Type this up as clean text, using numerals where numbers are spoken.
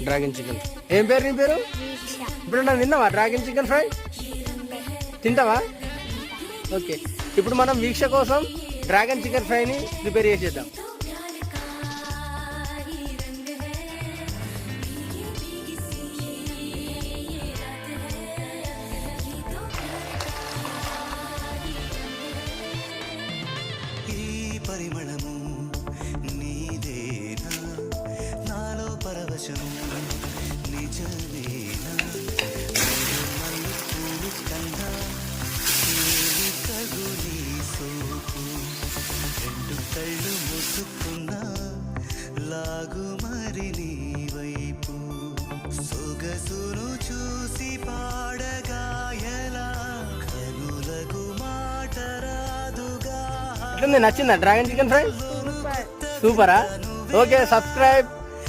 Dragon chicken. ఏం పేరు నీ పేరు? ఇప్పుడు నన్ను తిన్నావా డ్రాగన్ చికెన్ ఫ్రై? తింటావా? ఓకే, ఇప్పుడు మనం వీక్ష కోసం డ్రాగన్ చికెన్ ఫ్రైని ప్రిపేర్ చేసేద్దాం. పరిమళము నీదేనా, నాలో పరవశము నిజమేనా, మల్లెపూలు కన్నా ఏమి తగు నీ సోకు, రెండు కళ్ళు ముసుకున్నా లాగు మరి నీ వైపు, సొగసును చూసి పాడగాయలా కనులకు మాట రాదుగా. నచ్చిందా డ్రాగన్ చికెన్ ఫ్రై? సూపరా? Okay, subscribe.